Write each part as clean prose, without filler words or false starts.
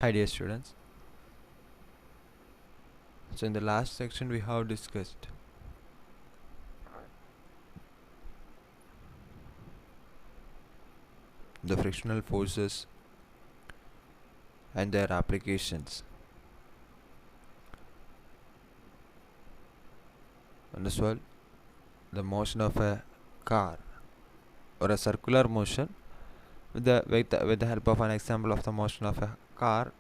Hi dear students. So in the last section we have discussed the frictional forces and their applications, and as well the motion of a car or a circular motion with the help of an example of the motion of a car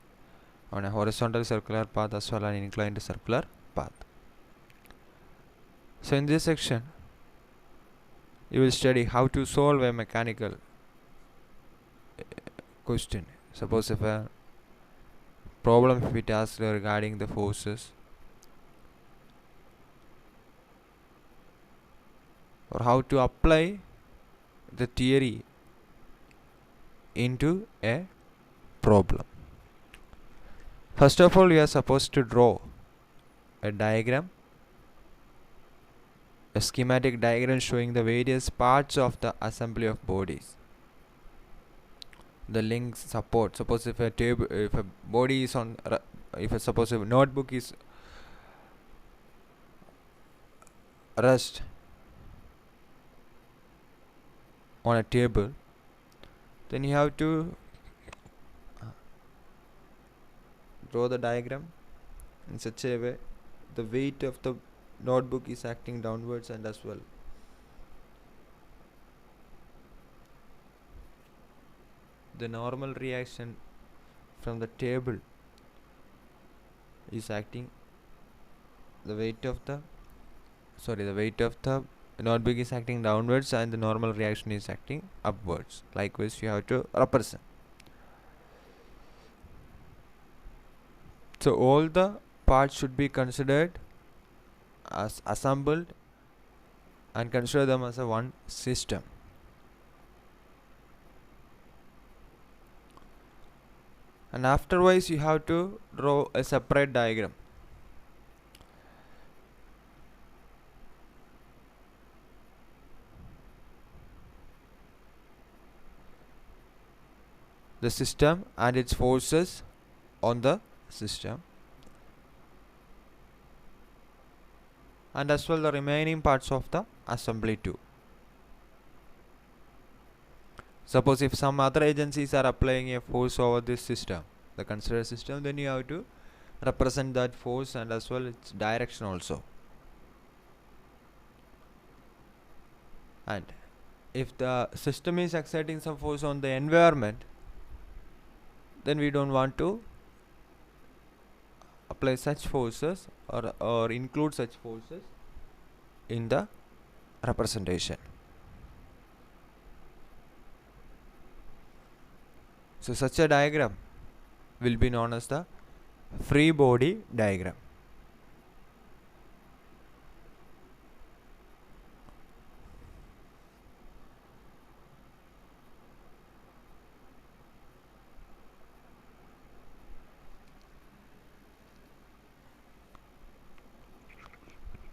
on a horizontal circular path as well as an inclined circular path. So in this section you will study how to solve a mechanical question. Suppose if a problem if it asks regarding the forces, or how to apply the theory into a problem. First of all, we are supposed to draw a diagram, a schematic diagram showing the various parts of the assembly of bodies. The links, support. Suppose if a table, if a body is on, suppose if a notebook is rest on a table, then you have to draw the diagram in such a way the weight of the notebook is acting downwards, and as well the normal reaction from the table is acting, the weight of the notebook is acting downwards and the normal reaction is acting upwards. Likewise you have to represent. So all the parts should be considered as assembled and consider them as a one system. And afterwards you have to draw a separate diagram. The system and its forces on the system, and as well the remaining parts of the assembly too. Suppose if some other agencies are applying a force over this system, the considered system, then you have to represent that force and as well its direction also. And if the system is exerting some force on the environment, then we don't want to apply such forces or include such forces in the representation. So such a diagram will be known as the free body diagram.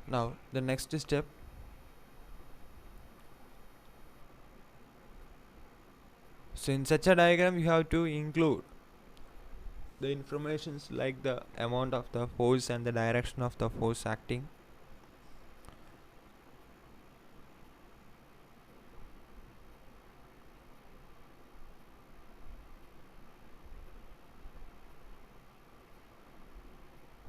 Now the next step, so in such a diagram you have to include the informations like the amount of the force and the direction of the force acting,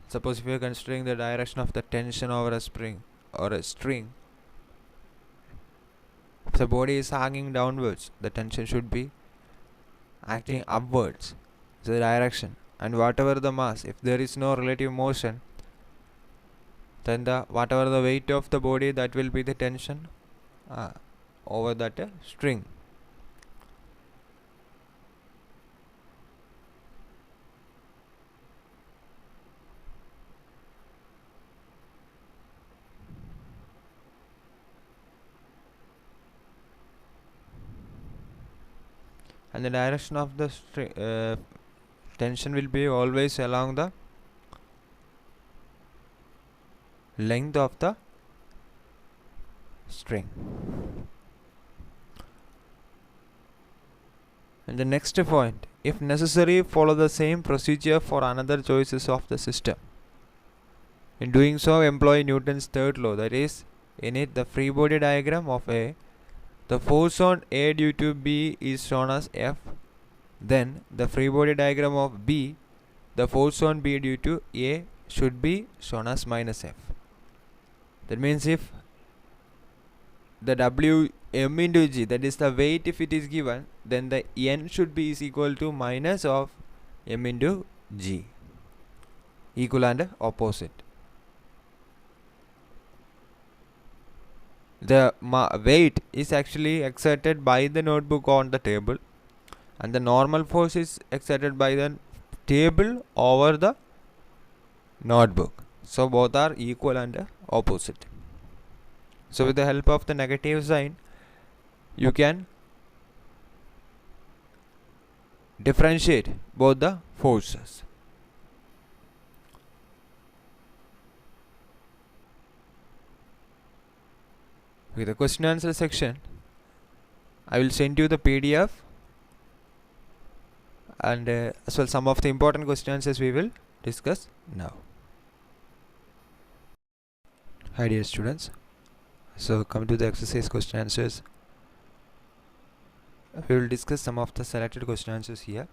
suppose if you are considering the direction of the tension over a spring or a string, if the body is hanging downwards, the tension should be acting upwards, the direction, and whatever the mass, if there is no relative motion, then the whatever the weight of the body, that will be the tension over that string. And the direction of the tension will be always along the length of the string. And the next point, if necessary, follow the same procedure for another choices of the system. In doing so, employ Newton's third law, that is, in it the free body diagram of A, the force on A due to B is shown as F. Then the free body diagram of B, the force on B due to A should be shown as minus F. That means if the W m into G, that is the weight, if it is given, then the N should be is equal to minus of m into G, equal and opposite. The weight is actually exerted by the notebook on the table, and the normal force is exerted by the table over the notebook. So both are equal and opposite. So with the help of the negative sign, you can differentiate both the forces. With the question answer section, I will send you the PDF and as well some of the important question answers we will discuss now. Hi dear students, so come to the exercise question answers. We will discuss some of the selected question answers here.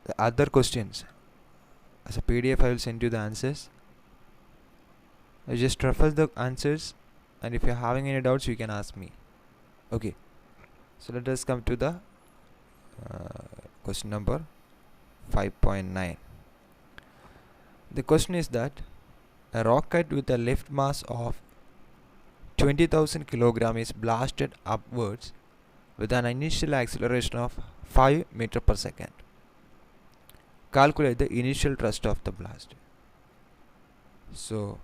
The other questions, as a PDF I will send you the answers. You just refer the answers, and if you are having any doubts you can ask me. Okay, so let us come to the question number 5.9. The question is that a rocket with a lift mass of 20,000 kg is blasted upwards with an initial acceleration of 5 meter per second. Calculate the initial thrust of the blast. So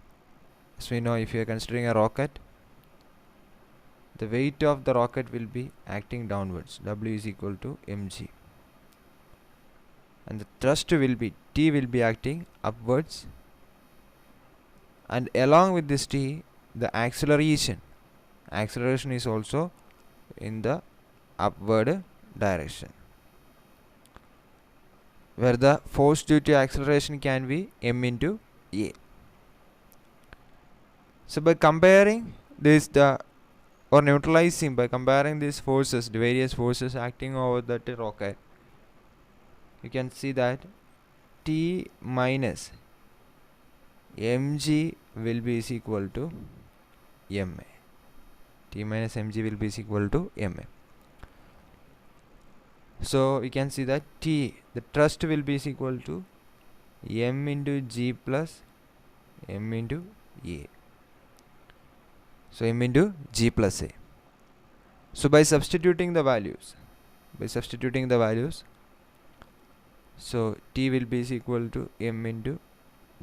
as we know, if you are considering a rocket, the weight of the rocket will be acting downwards. W is equal to mg, and the thrust will be T will be acting upwards, and along with this T, the acceleration is also in the upward direction, where the force due to acceleration can be m into a. So by comparing this or neutralizing by comparing these forces, the various forces acting over that rocket, you can see that T minus mg will be is equal to ma. T minus mg will be is equal to ma. So we can see that T, the thrust will be is equal to m into g plus m into a. So m into g plus a. So by substituting the values, so T will be is equal to m into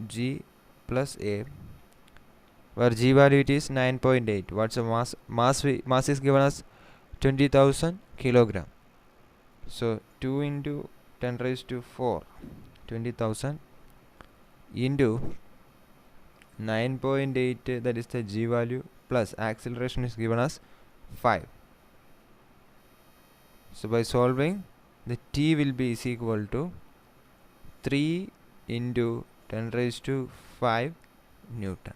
g plus a, where g value it is 9.8. What's the mass? Mass is given as 20,000 kilogram. So 2 into 10 raised to 4, 20,000 into 9.8, that is the g value, plus acceleration is given as 5. So by solving, the T will be is equal to 3 into 10 raised to 5 Newton.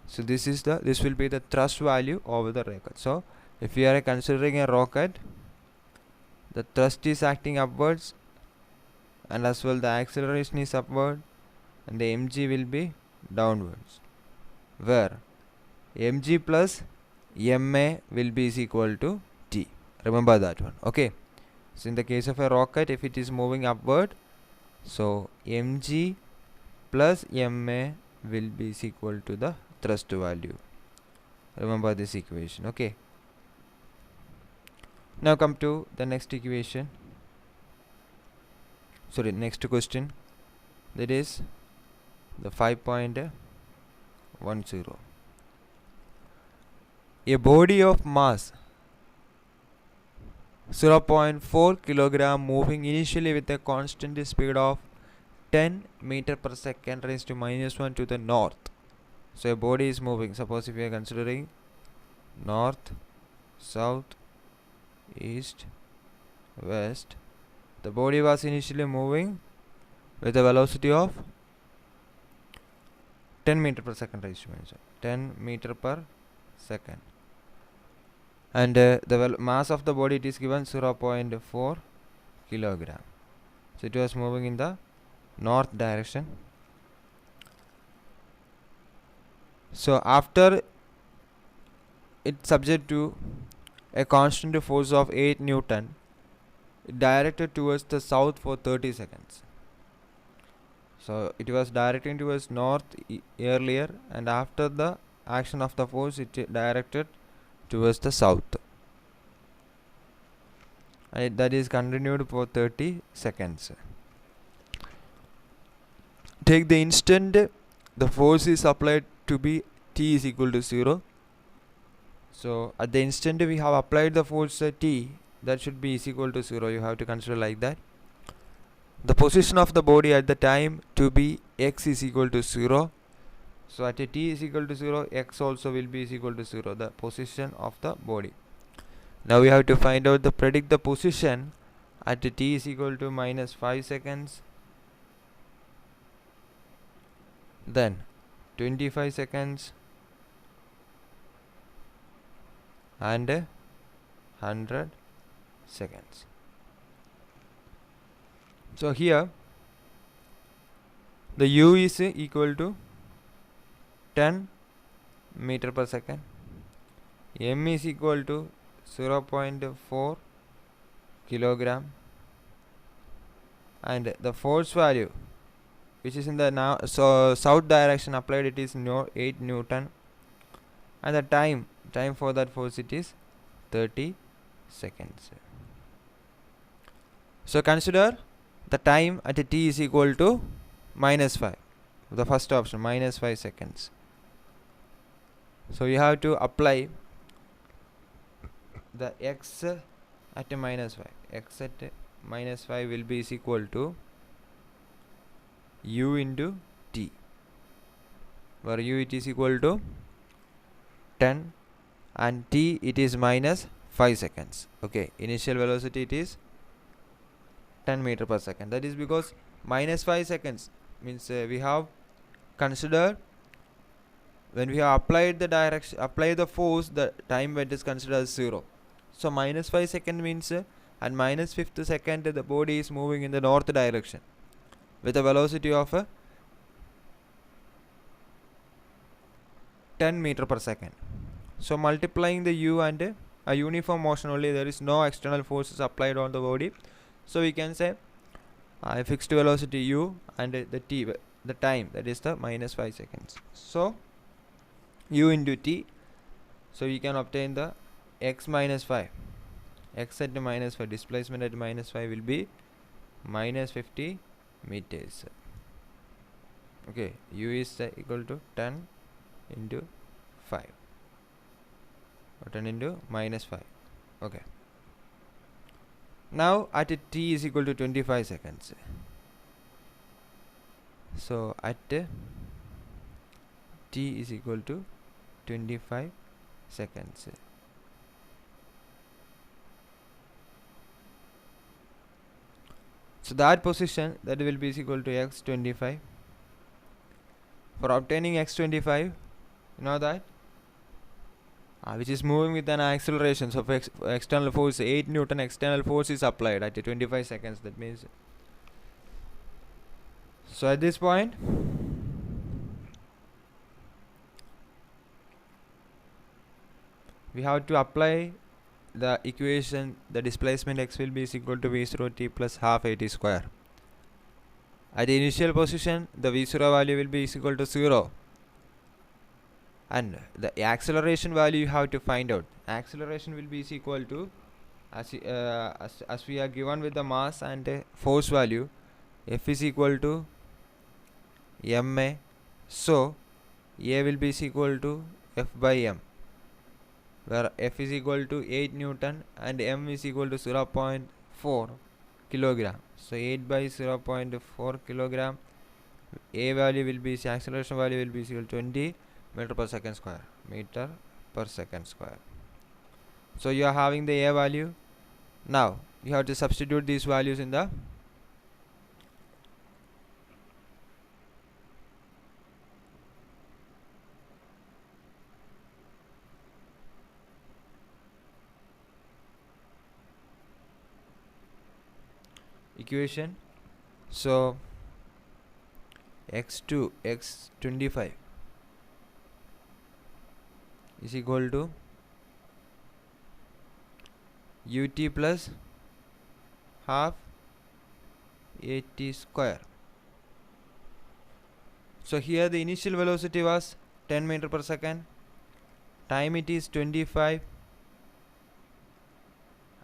So this will be the thrust value over the rocket. So if we are considering a rocket, the thrust is acting upwards, and as well the acceleration is upward, and the mg will be downwards, where mg plus ma will be is equal to T. Remember that one. Okay, so in the case of a rocket, if it is moving upward, so mg plus ma will be is equal to the thrust value. Remember this equation. Okay, now come to the next equation, next question, that is the 5.10. A body of mass 0.4 kilogram moving initially with a constant speed of 10 meter per second raised to -1 to the north. So a body is moving. Suppose if we are considering north, south, east, west. The body was initially moving with a velocity of 10 meter per second, raised to minus 10 meter per second, and the mass of the body, it is given 0.4 kilogram. So it was moving in the north direction. So after it subject to a constant force of 8 Newton, it directed towards the south for 30 seconds. So it was directing towards north earlier, and after the action of the force, it directed towards the south, and that is continued for 30 seconds. Take the instant the force is applied to be t is equal to 0. So at the instant we have applied the force t, that should be is equal to 0. You have to consider like that. The position of the body at the time to be x is equal to 0. So at a t is equal to 0, x also will be is equal to 0, the position of the body. Now we have to find out predict the position at a t is equal to minus 5 seconds, then 25 seconds, and 100 seconds. So here the u is equal to 10 meter per second, m is equal to 0.4 kilogram, and the force value which is in the south direction applied, it is 8 Newton, and the time for that force, it is 30 seconds. So consider the time at a t is equal to minus 5, the first option, minus 5 seconds. So you have to apply the x at a minus 5. X at minus 5 will be is equal to u into t, where u it is equal to 10 and t it is minus 5 seconds. Okay, initial velocity it is 10 meter per second. That is because minus 5 seconds means we have considered when we have applied the force, the time when it is considered as 0. So minus 5 second means at minus 5th second the body is moving in the north direction with a velocity of 10 meter per second. So multiplying the u and a uniform motion only, there is no external forces applied on the body. So we can say a fixed velocity u and the time, that is the minus 5 seconds. So u into t, so we can obtain the x minus 5. X at minus 5, displacement at minus 5 will be minus 50 meters. Okay, u is equal to 10 into 5, or 10 into minus 5. Okay, now at a t is equal to 25 seconds. So at t is equal to 25 seconds. So that position, that will be equal to x25. For obtaining x25, you know that which is moving with an acceleration. So for external force 8 Newton external force is applied at 25 seconds. That means, so at this point we have to apply the equation, the displacement x will be is equal to v0 t plus half at square. At the initial position, the v0 value will be is equal to 0, and the acceleration value you have to find out. Acceleration will be is equal to, as we are given with the mass and force value, f is equal to ma, so a will be is equal to f by m, where f is equal to 8 Newton and m is equal to 0.4 kilogram. So 8 by 0.4 kilogram, a value will be, acceleration value will be equal to 20 meter per second square. So you are having the a value Now you have to substitute these values in the equation. So x2 x25 is equal to ut plus half at square. So here the initial velocity was 10 meter per second, time it is 25,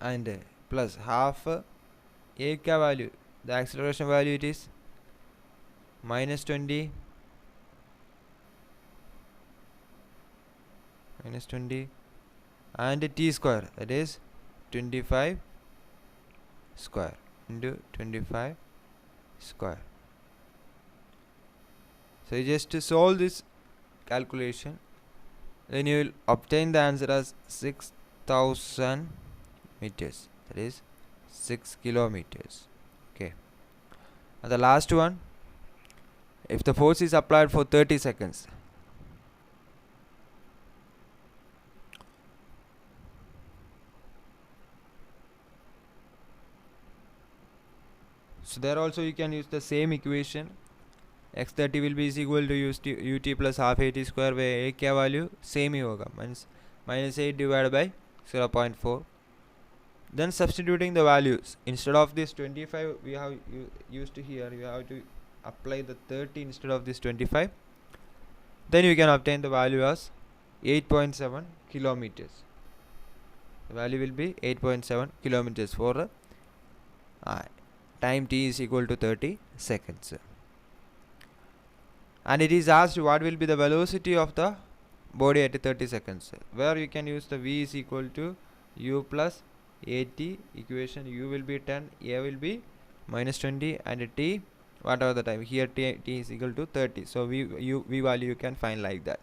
and plus half a ka value, the acceleration value it is minus 20 and t square, that is 25 square into 25 square. So you just to solve this calculation, then you will obtain the answer as 6000 meters, that is 6 kilometers. Okay, and the last one, if the force is applied for 30 seconds, so there also you can use the same equation. x30 will be is equal to ut plus half at square by a क्या value same ही होगा, minus 8 divided by 0.4. Then substituting the values, instead of this 25 we have used here, you have to apply the 30 instead of this 25. Then you can obtain the value as 8.7 kilometers. The value will be 8.7 kilometers for time t is equal to 30 seconds. And it is asked what will be the velocity of the body at 30 seconds, where you can use the v is equal to u plus at equation. U will be 10, a will be minus 20, and t whatever the time, here t is equal to 30. So v value you can find like that.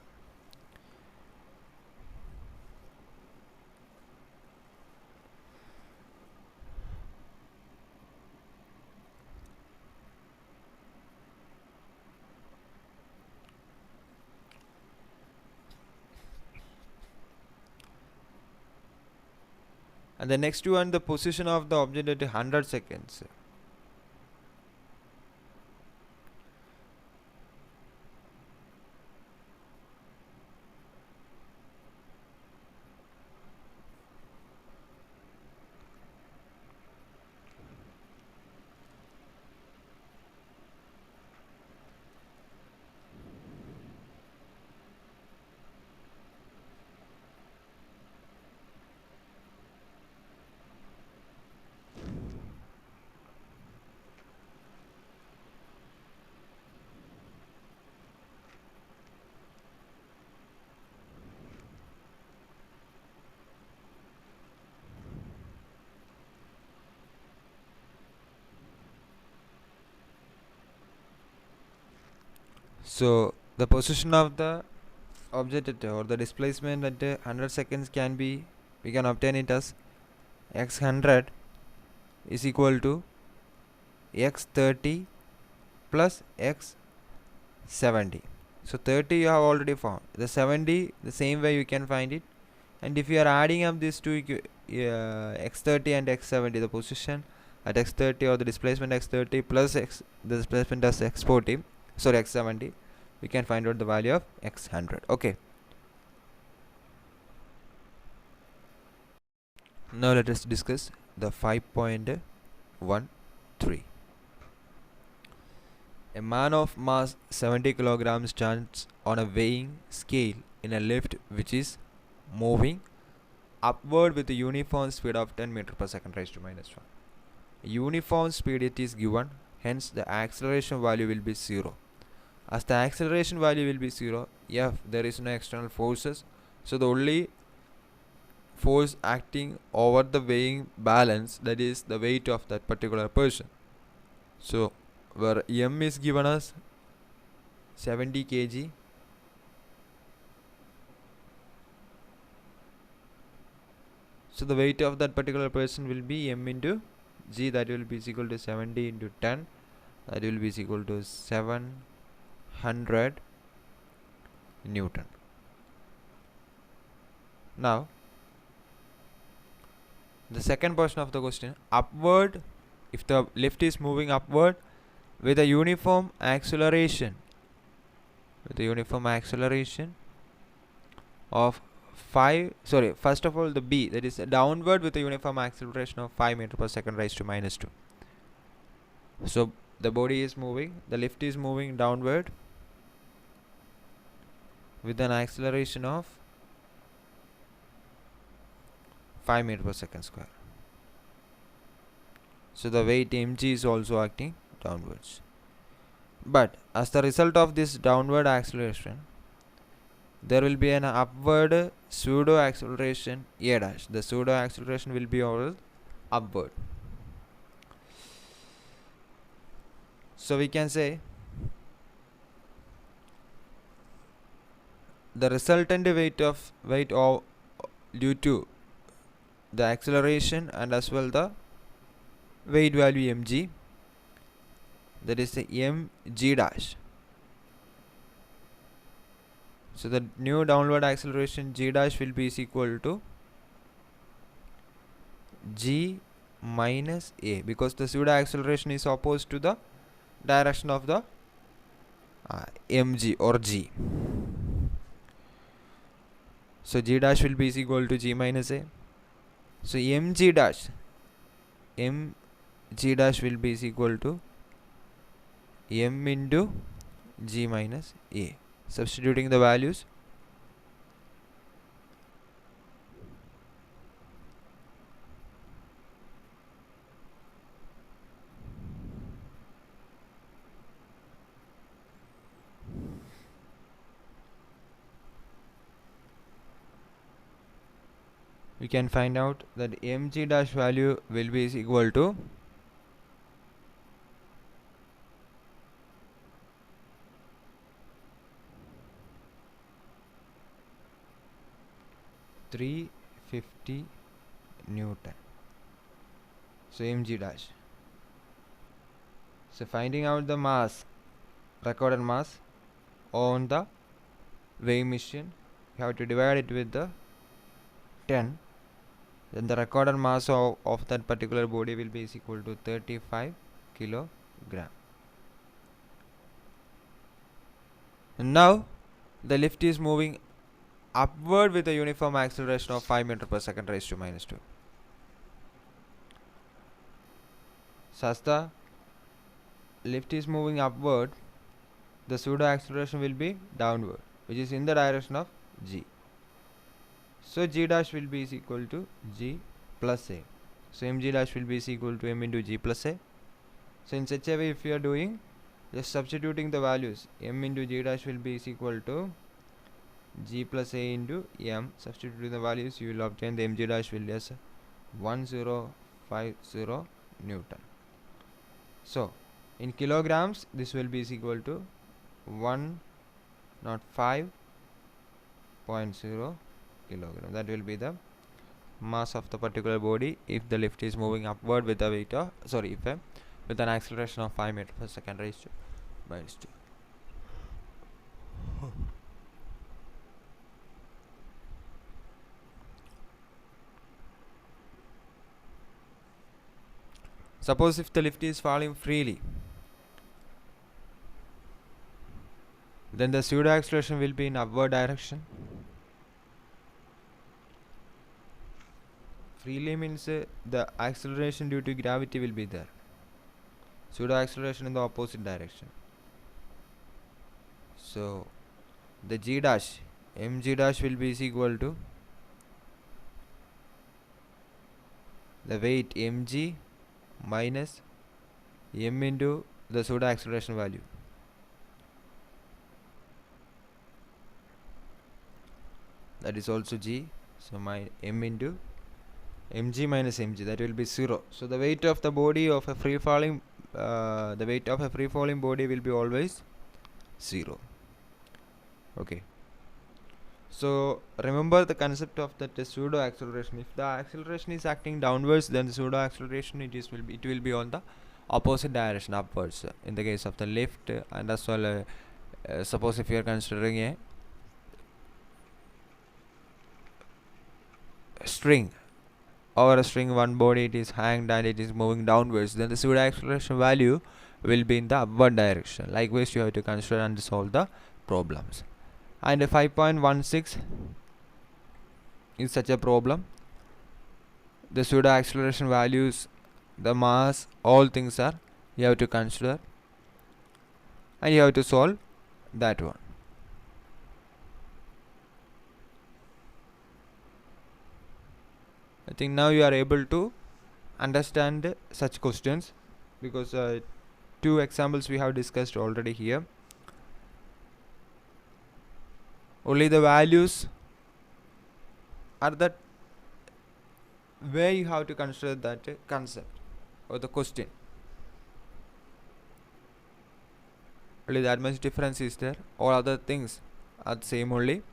And the next one, the position of the object at 100 seconds. So the position of the object at, or the displacement at 100 seconds can be, we can obtain it as x100 is equal to x30 plus x70. So 30 you have already found, the 70 the same way you can find it. And if you are adding up these two x30 and x70, the position at x30 or the displacement x30 plus the displacement as x40, sorry x70, we can find out the value of x100. Okay, now let us discuss the 5.13. A man of mass 70 kilograms stands on a weighing scale in a lift which is moving upward with a uniform speed of 10 meter per second raised to minus 1. Uniform speed it is given, hence the acceleration value will be 0. As the acceleration value will be 0, if there is no external forces, so the only force acting over the weighing balance, that is the weight of that particular person. So where m is given as 70 kg, So the weight of that particular person will be m into g, that will be equal to 70 into 10, that will be equal to 700 Newton. Now the second portion of the question, upward, if the lift is moving upward with a uniform acceleration, of first of all the B, that is downward with a uniform acceleration of 5 meter per second raised to minus 2. So the body is moving, the lift is moving downward with an acceleration of 5 meter per second square. So the weight mg is also acting downwards. But as the result of this downward acceleration, there will be an upward pseudo acceleration a dash. The pseudo acceleration will be all upward. So we can say the resultant weight due to the acceleration and as well the weight value mg, that is the mg dash. So the new downward acceleration g dash will be equal to g minus a, because the pseudo acceleration is opposed to the direction of the mg or g. So g dash will be equal to g minus a. So mg dash will be equal to m into g minus a. Substituting the values, we can find out that mg dash value will be equal to 350 Newton. So mg dash. So finding out the mass, recorded mass on the weighing machine, you have to divide it with the 10. Then the recorded mass of that particular body will be equal to 35 kilogram. And now the lift is moving upward with a uniform acceleration of 5 meter per second raised to minus 2. So as the lift is moving upward, the pseudo acceleration will be downward, which is in the direction of g. So g dash will be equal to g plus a. So mg dash will be equal to m into g plus a. So in such a way, if you are doing, just substituting the values, m into g dash will be equal to g plus a into m. Substituting the values, you will obtain the mg dash will be as 1050 Newton. So in kilograms, this will be equal to 105.0 kilogram. That will be the mass of the particular body if the lift is moving upward with a weight of with an acceleration of 5 meter per second raised to minus 2. Suppose if the lift is falling freely, then the pseudo acceleration will be in upward direction. Freely means the acceleration due to gravity will be there. Pseudo acceleration in the opposite direction. So the g dash, mg dash will be equal to the weight mg minus m into the pseudo acceleration value. That is also g. So my m into mg minus mg, that will be 0. So the weight of the body of a free falling body will be always 0. Okay. So remember the concept of that pseudo acceleration. If the acceleration is acting downwards, then the pseudo acceleration it will be on the opposite direction, upwards. In the case of the lift, and as well, suppose if you are considering a string, over a string, one body it is hanged and it is moving downwards, then the pseudo acceleration value will be in the upward direction. Likewise, you have to consider and solve the problems. And 5.16 is such a problem. The pseudo acceleration values, the mass, all things are you have to consider and you have to solve that one. I think now you are able to understand such questions, because two examples we have discussed already here. Only the values are that where you have to consider that concept or the question. Only that much difference is there. All other things are the same only.